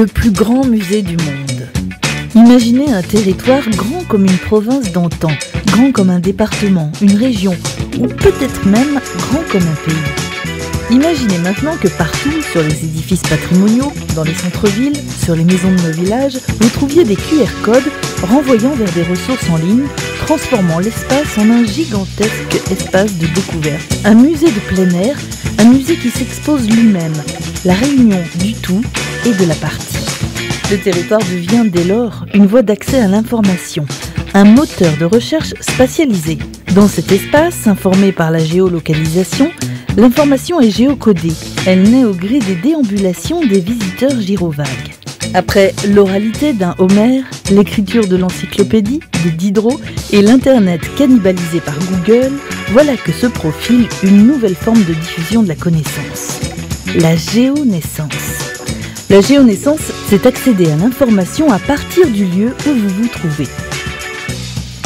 Le plus grand musée du monde. Imaginez un territoire grand comme une province d'antan, grand comme un département, une région, ou peut-être même grand comme un pays. Imaginez maintenant que partout, sur les édifices patrimoniaux, dans les centres-villes, sur les maisons de nos villages, vous trouviez des QR codes renvoyant vers des ressources en ligne, transformant l'espace en un gigantesque espace de découverte. Un musée de plein air, un musée qui s'expose lui-même, la réunion du tout et de la partie. Le territoire devient dès lors une voie d'accès à l'information, un moteur de recherche spatialisé. Dans cet espace, informé par la géolocalisation, l'information est géocodée. Elle naît au gré des déambulations des visiteurs gyrovagues. Après l'oralité d'un Homère, l'écriture de l'encyclopédie, de Diderot et l'Internet cannibalisé par Google, voilà que se profile une nouvelle forme de diffusion de la connaissance. La géonaissance. La géonaissance, c'est accéder à l'information à partir du lieu où vous vous trouvez.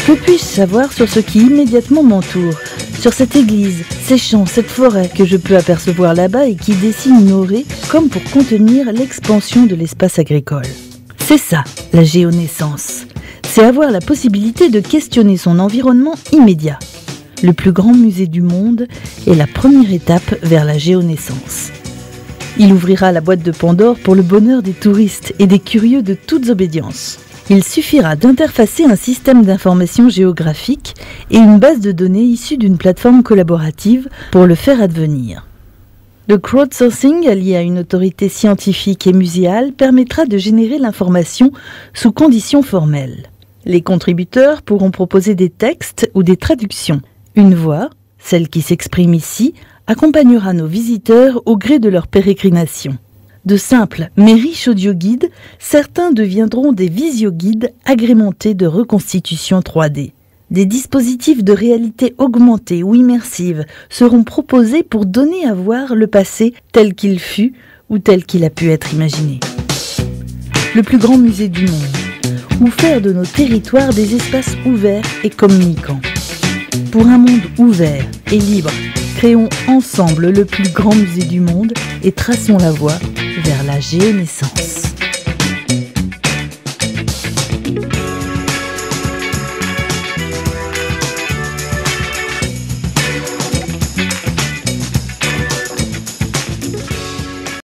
Que puis-je savoir sur ce qui immédiatement m'entoure, sur cette église, ces champs, cette forêt que je peux apercevoir là-bas et qui dessine nos raies comme pour contenir l'expansion de l'espace agricole? C'est ça, la géonaissance. C'est avoir la possibilité de questionner son environnement immédiat. Le plus grand musée du monde est la première étape vers la géonaissance. Il ouvrira la boîte de Pandore pour le bonheur des touristes et des curieux de toutes obédiences. Il suffira d'interfacer un système d'information géographique et une base de données issue d'une plateforme collaborative pour le faire advenir. Le crowdsourcing, allié à une autorité scientifique et muséale, permettra de générer l'information sous conditions formelles. Les contributeurs pourront proposer des textes ou des traductions. Une voix, celle qui s'exprime ici, accompagnera nos visiteurs au gré de leur pérégrination. De simples mais riches audioguides, certains deviendront des visioguides agrémentés de reconstitutions 3D. Des dispositifs de réalité augmentée ou immersive seront proposés pour donner à voir le passé tel qu'il fut ou tel qu'il a pu être imaginé. Le plus grand musée du monde, ou faire de nos territoires des espaces ouverts et communicants. Pour un monde ouvert et libre, créons ensemble le plus grand musée du monde et traçons la voie vers la géonaissance.